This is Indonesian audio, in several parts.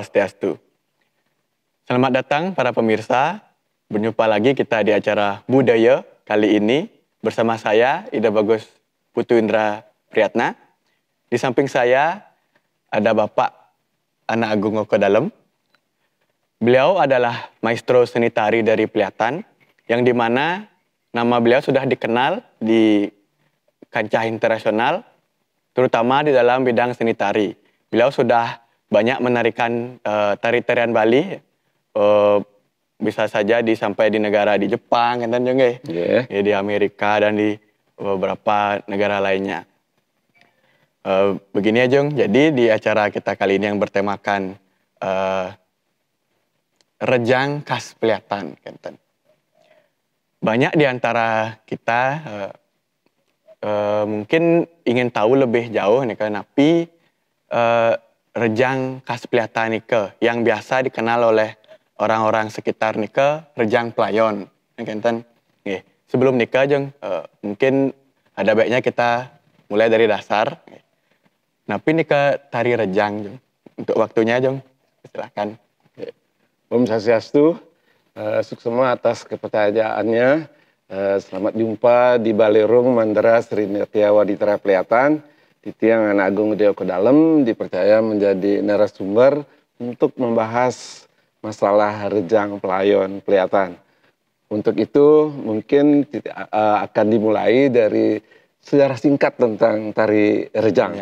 Swastiastu. Selamat datang para pemirsa. Berjumpa lagi kita di acara Budaya kali ini bersama saya Ida Bagus Putu Indra Priyatna. Di samping saya ada Bapak Anak Agung Oko Dalem. Beliau adalah maestro seni tari dari Peliatan, yang dimana nama beliau sudah dikenal di kancah internasional, terutama di dalam bidang seni tari. Beliau sudah banyak menarikan tari-tarian Bali, bisa saja sampai di negara di Jepang, kan di Amerika dan di beberapa negara lainnya. Begini ya Jung, jadi di acara kita kali ini yang bertemakan rejang khas Peliatan, kan. Banyak di antara kita mungkin ingin tahu lebih jauh nih kan, tapi rejang khas Peliatan nika yang biasa dikenal oleh orang-orang sekitar nika rejang Pelayon, kan. Sebelum nikah Jung, mungkin ada baiknya kita mulai dari dasar. Napi nika tari rejang Jung. Untuk waktunya Jung, silakan. Om Swastiastu, suksema atas kepercayaannya. Selamat jumpa di Balerung Mandara Sri Nirtia Waditra Peliatan. Titiang Anak Agung Gede Oko Dalem dipercaya menjadi narasumber untuk membahas masalah rejang Pelayon Peliatan. Untuk itu mungkin akan dimulai dari sejarah singkat tentang tari rejang.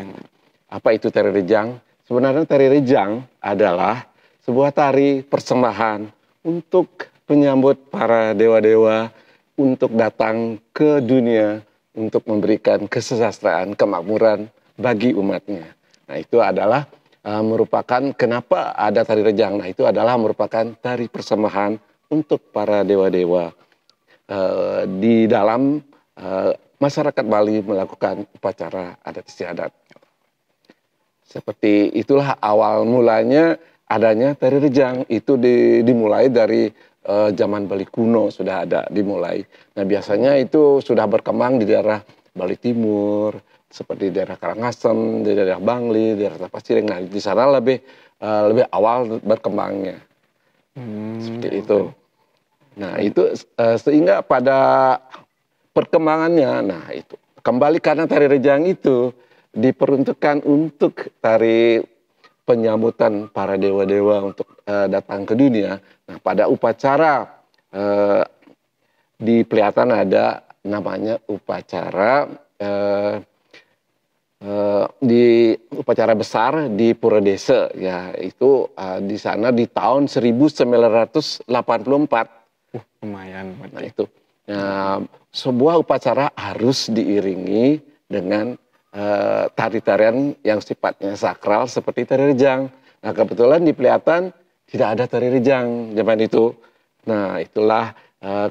Apa itu tari rejang? Sebenarnya tari rejang adalah sebuah tari persembahan untuk menyambut para dewa-dewa untuk datang ke dunia untuk memberikan kesejahteraan, kemakmuran bagi umatnya. Nah, itu adalah merupakan kenapa ada tari rejang. Nah, itu adalah merupakan tari persembahan untuk para dewa-dewa di dalam masyarakat Bali melakukan upacara adat istiadat. Seperti itulah awal mulanya adanya tari rejang. Itu dimulai dari zaman Bali kuno sudah ada dimulai. Nah, biasanya itu sudah berkembang di daerah Bali Timur, seperti daerah Karangasem, di daerah Bangli, di daerah Tapasiring. Nah, di sana lebih awal berkembangnya. Seperti itu. Nah, itu sehingga pada perkembangannya, nah itu kembali karena tari rejang itu diperuntukkan untuk tari penyambutan para dewa-dewa untuk datang ke dunia. Nah, pada upacara di Peliatan ada namanya upacara di upacara besar di Puradesa, ya itu di sana di tahun 1984. Lumayan. Nah, itu. Nah, sebuah upacara harus diiringi dengan tari-tarian yang sifatnya sakral seperti tari rejang. Nah, kebetulan di Peliatan tidak ada tari rejang zaman itu. Nah, itulah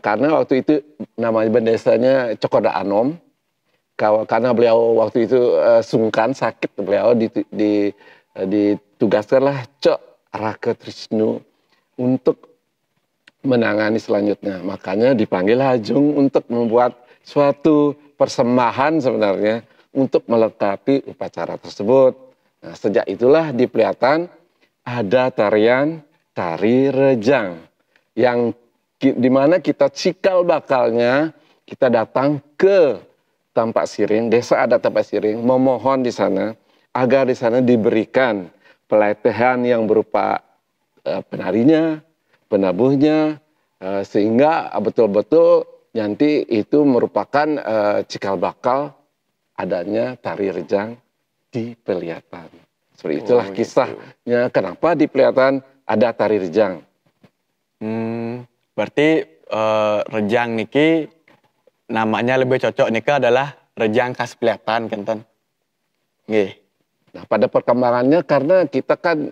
karena waktu itu namanya bendesanya Cokoda Anom. Karena beliau waktu itu sungkan, sakit, beliau ditugaskanlah Cok Raka Trisnu untuk menangani selanjutnya. Makanya dipanggil Hajung untuk membuat suatu persembahan sebenarnya untuk melengkapi upacara tersebut. Nah, sejak itulah di Peliatan ada tarian tari rejang yang dimana kita cikal bakalnya kita datang ke Tampak Siring, desa adat Tampak Siring, memohon di sana agar di sana diberikan pelatihan yang berupa penarinya, penabuhnya, sehingga betul-betul nanti itu merupakan cikal bakal adanya tari rejang di Peliatan. Seperti itulah kisahnya kenapa di Peliatan ada tari rejang. Berarti rejang niki namanya lebih cocok nika adalah rejang khas Peliatan, kan? Nah, pada perkembangannya karena kita kan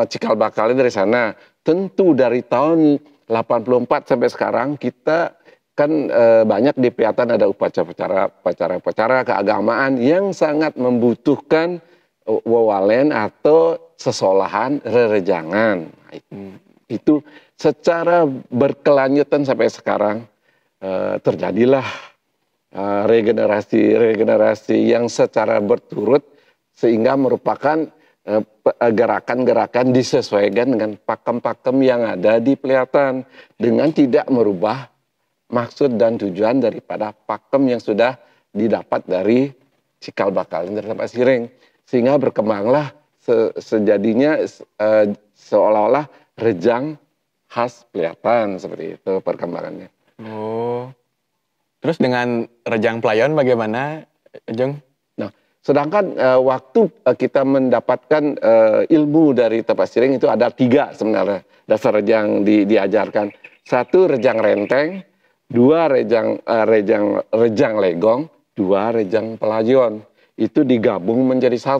cikal bakalnya dari sana. Tentu dari tahun 84 sampai sekarang kita kan banyak di Peliatan ada upacara-upacara keagamaan yang sangat membutuhkan wawalen atau sesolahan rerejangan. Itu secara berkelanjutan sampai sekarang terjadilah regenerasi yang secara berturut sehingga merupakan gerakan-gerakan disesuaikan dengan pakem-pakem yang ada di Peliatan dengan tidak merubah maksud dan tujuan daripada pakem yang sudah didapat dari cikal bakal dari tempat siring, sehingga berkembanglah sejadinya seolah-olah rejang khas Peliatan, seperti itu perkembangannya. Oh. Terus dengan rejang pelayon bagaimana, Jeng? Nah, sedangkan waktu kita mendapatkan ilmu dari tempat siring itu ada 3 sebenarnya dasar rejang diajarkan. 1 rejang renteng, 2 rejang legong, 2 rejang pelayon. Itu digabung menjadi 1.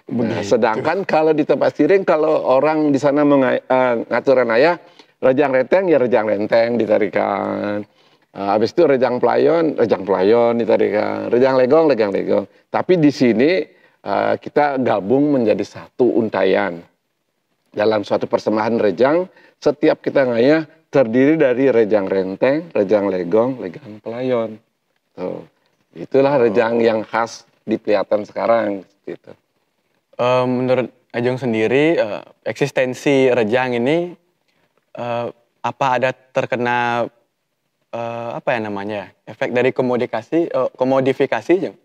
Nah, sedangkan kalau di tempat siring, kalau orang di sana ngaturan ayah, rejang renteng ya rejang renteng ditarikan. Habis itu rejang pelayon ditarikan. Rejang legong legong. Tapi di sini kita gabung menjadi 1 untayan. Dalam suatu persembahan rejang, setiap kita ngayah terdiri dari rejang renteng, rejang legong, legong pelayon. Tuh. Itulah rejang yang khas di Peliatan sekarang. Gitu. Menurut Ajeng sendiri, eksistensi rejang ini apa ada terkena apa ya namanya, efek dari komodifikasi, Jeng?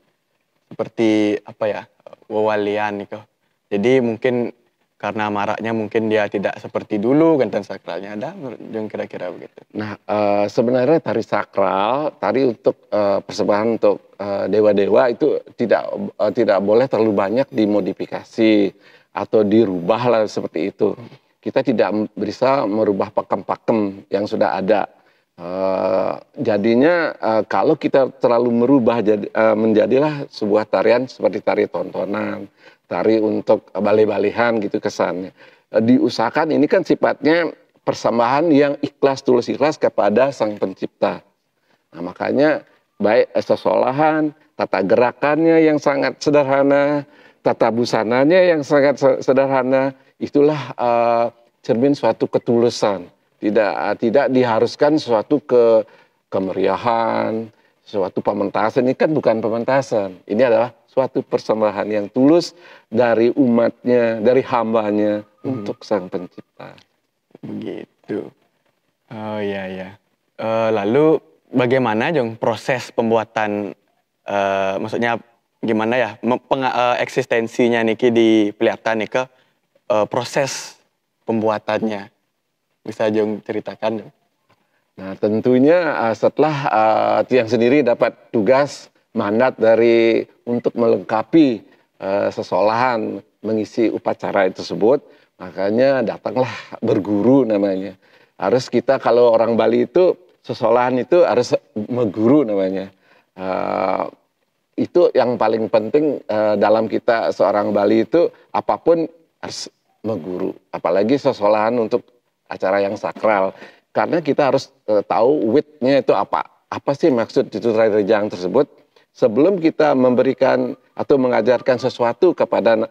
Seperti apa ya, wewalian gitu. Jadi mungkin karena maraknya mungkin dia tidak seperti dulu ganten sakralnya, ada Jeng kira-kira begitu. Nah, sebenarnya tari sakral, tari untuk persembahan untuk dewa-dewa itu tidak boleh terlalu banyak dimodifikasi atau dirubah lah seperti itu. Kita tidak bisa merubah pakem-pakem yang sudah ada. Jadinya kalau kita terlalu merubah menjadilah sebuah tarian seperti tari tontonan, tari untuk bali-balihan gitu kesannya. Diusahakan ini kan sifatnya persembahan yang ikhlas, tulus ikhlas kepada Sang Pencipta. Nah, makanya baik sesolahan, tata gerakannya yang sangat sederhana, tata busananya yang sangat sederhana, itulah cermin suatu ketulusan. Tidak diharuskan suatu kemeriahan, suatu pementasan. Ini kan bukan pementasan. Ini adalah suatu persembahan yang tulus dari umatnya, dari hambanya untuk Sang Pencipta. Begitu. Oh iya. Lalu bagaimana Jeng proses pembuatan, maksudnya gimana ya eksistensinya niki di Peliatan nih proses pembuatannya bisa Jeng ceritakan? Nah, tentunya setelah Tiang sendiri dapat tugas mandat untuk melengkapi sesolahan mengisi upacara tersebut, makanya datanglah berguru namanya. Harus kita kalau orang Bali itu sesolahan itu harus meguru namanya. Itu yang paling penting dalam kita seorang Bali itu apapun harus meguru. Apalagi sesolahan untuk acara yang sakral. Karena kita harus tahu witnya itu apa. Apa sih maksud itu tari rejang tersebut. Sebelum kita memberikan atau mengajarkan sesuatu kepada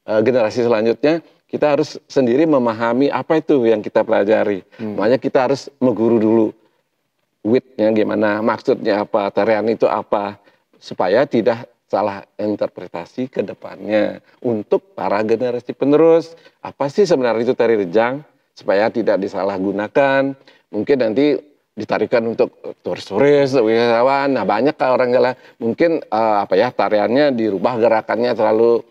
generasi selanjutnya, kita harus sendiri memahami apa itu yang kita pelajari. Makanya kita harus meguru dulu. Witnya gimana, maksudnya apa, tarian itu apa. Supaya tidak salah interpretasi ke depannya. Untuk para generasi penerus, apa sih sebenarnya itu tari rejang? Supaya tidak disalahgunakan, mungkin nanti ditarikan untuk turis-turis, wisatawan. Nah, banyak orang jalan mungkin tariannya dirubah, gerakannya terlalu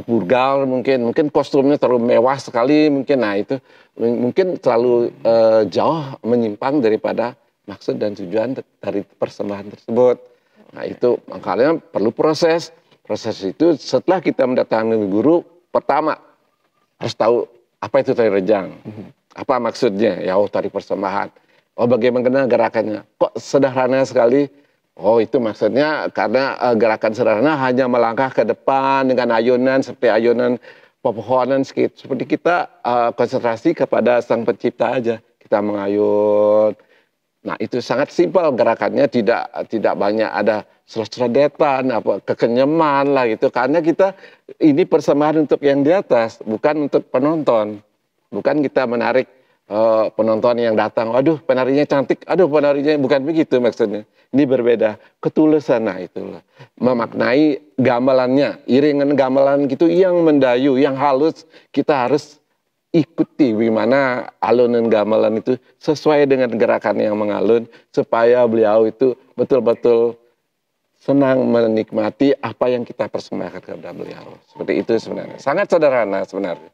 vulgar, mungkin kostumnya terlalu mewah sekali, mungkin. Nah, itu mungkin terlalu jauh menyimpang daripada maksud dan tujuan dari persembahan tersebut. Nah, itu makanya perlu proses itu setelah kita mendatangi guru, pertama harus tahu apa itu tari rejang, apa maksudnya, ya tari persembahan, bagaimana gerakannya, kok sederhana sekali, itu maksudnya karena gerakan sederhana hanya melangkah ke depan dengan ayunan seperti ayunan pepohonan, seperti kita konsentrasi kepada Sang Pencipta aja, kita mengayun. Nah, itu sangat simpel gerakannya, tidak banyak ada serodetan, kekenyaman lah gitu. Karena kita ini persembahan untuk yang di atas, bukan untuk penonton. Bukan kita menarik penonton yang datang, aduh penarinya cantik, aduh penarinya, bukan begitu maksudnya. Ini berbeda, ketulusan, nah itulah. Memaknai gamelannya, iringan gamelan gitu yang mendayu, yang halus, kita harus ikuti bagaimana alunan gamelan itu sesuai dengan gerakan yang mengalun supaya beliau itu betul-betul senang menikmati apa yang kita persembahkan kepada beliau. Seperti itu sebenarnya. Sangat sederhana sebenarnya.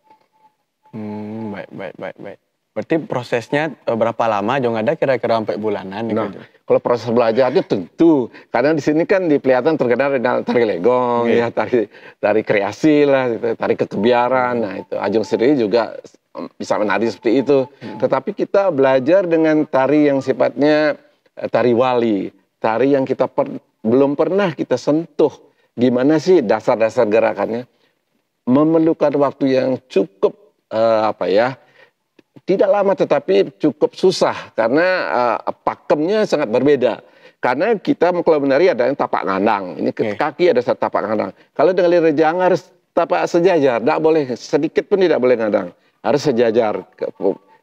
Baik. Berarti prosesnya berapa lama? Jong ada kira-kira sampai bulanan nih, Nah, Jong? kalau proses belajarnya tentu, karena di sini kan di Peliatan terkenal dengan tari legong, ya tari kreasi lah, gitu, tari kekebiaran. Nah itu Ajeng sendiri juga bisa menari seperti itu. Tetapi kita belajar dengan tari yang sifatnya tari wali, tari yang kita belum pernah kita sentuh. Gimana sih dasar-dasar gerakannya? Memerlukan waktu yang cukup tidak lama tetapi cukup susah karena pakemnya sangat berbeda. Karena kita kalau menari ada yang tapak ngandang, ini kaki ada tapak ngandang. Kalau dengan rejang harus tapak sejajar, tidak boleh sedikit pun tidak boleh ngandang, harus sejajar.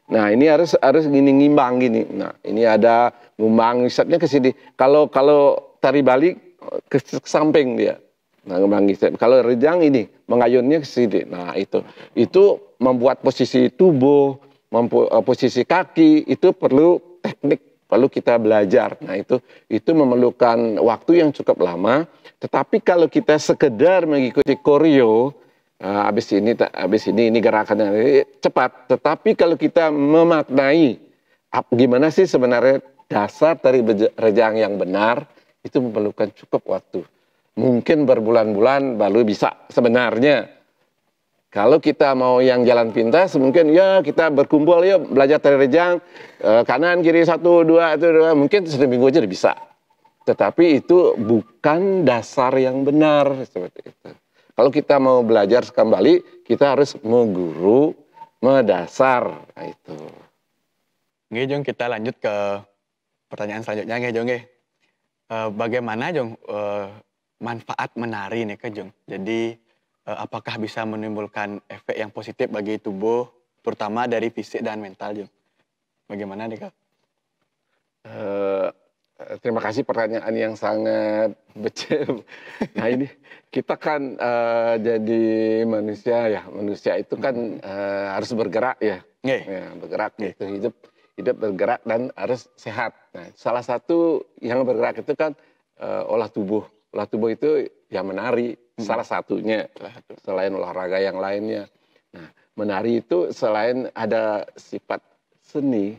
Nah ini harus gini ngimbang gini. Nah ini ada ngumbang wisatnya ke sini. Kalau tari balik ke samping dia. Nah, kalau rejang ini mengayunnya ke sini. Nah itu membuat posisi tubuh, posisi kaki itu perlu teknik, perlu kita belajar. Nah itu memerlukan waktu yang cukup lama. Tetapi kalau kita sekedar mengikuti koreo, habis ini gerakannya cepat. Tetapi kalau kita memaknai gimana sih sebenarnya dasar tari rejang yang benar, itu memerlukan cukup waktu. Mungkin berbulan-bulan baru bisa sebenarnya. Kalau kita mau yang jalan pintas, mungkin ya kita berkumpul yuk belajar tari rejang, kanan kiri 1, 2, mungkin seminggu aja udah bisa. Tetapi itu bukan dasar yang benar seperti itu. Kalau kita mau belajar kembali, kita harus mengguru, mendasar. Nah itu. Oke, Jong, kita lanjut ke pertanyaan selanjutnya, Jong. Bagaimana, Jong, manfaat menari nih, Jong? Jadi apakah bisa menimbulkan efek yang positif bagi tubuh, terutama dari fisik dan mental, Jong? Bagaimana nih, Kak? Terima kasih pertanyaan yang sangat becek. Nah ini kita kan jadi manusia itu kan harus bergerak ya, bergerak itu hidup bergerak dan harus sehat. Nah salah satu yang bergerak itu kan olah tubuh itu ya menari salah satunya, selain olahraga yang lainnya. Nah menari itu selain ada sifat seni,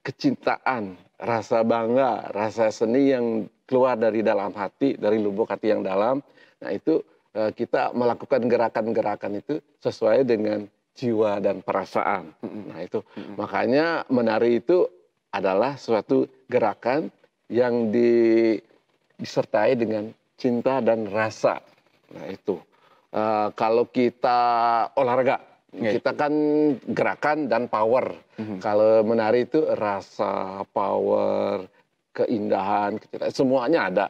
kecintaan, rasa bangga, rasa seni yang keluar dari dalam hati, dari lubuk hati yang dalam. Nah itu kita melakukan gerakan-gerakan itu sesuai dengan jiwa dan perasaan. Nah itu makanya menari itu adalah suatu gerakan yang disertai dengan cinta dan rasa. Nah itu kalau kita olahraga, kita kan gerakan dan power. Kalau menari itu rasa, power, keindahan, semuanya ada.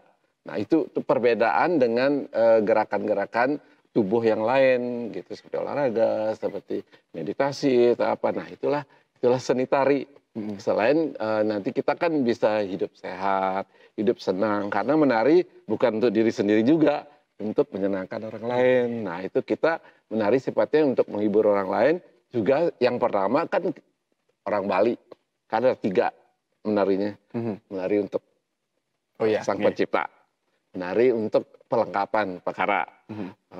Nah itu perbedaan dengan gerakan-gerakan tubuh yang lain, gitu seperti olahraga, seperti meditasi, atau apa. Nah itulah seni tari. Selain nanti kita kan bisa hidup sehat, hidup senang, karena menari bukan untuk diri sendiri juga, untuk menyenangkan orang lain. Nah itu kita menari sifatnya untuk menghibur orang lain. Juga yang pertama kan orang Bali, kan ada 3 menarinya. Menari untuk sang pencipta, menari untuk perlengkapan perkara,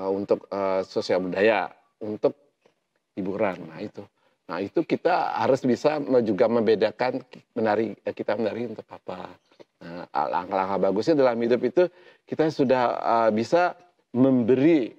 untuk sosial budaya, untuk hiburan. Nah itu kita harus bisa juga membedakan kita menari untuk apa. Nah, langkah-langkah bagusnya dalam hidup itu kita sudah bisa memberi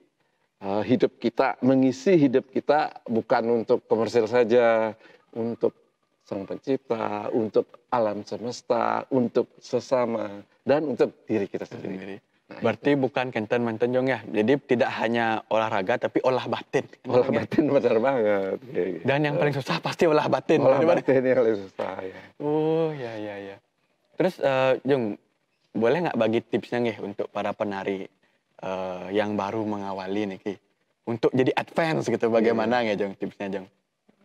hidup kita, mengisi hidup kita bukan untuk komersil saja, untuk sang pencipta, untuk alam semesta, untuk sesama, dan untuk diri kita sendiri. Nah, berarti bukan kenten-menten, Jong, ya? Jadi tidak hanya olahraga, tapi olah batin. Olah batin benar banget. Dan yang paling susah pasti olah batin. Olah batin yang paling susah, ya. Oh, ya. Terus, Jong, boleh nggak bagi tipsnya nih untuk para penari yang baru mengawali nih, Ki? Untuk jadi advance gitu, bagaimana ya, Jong, tipsnya, Jong?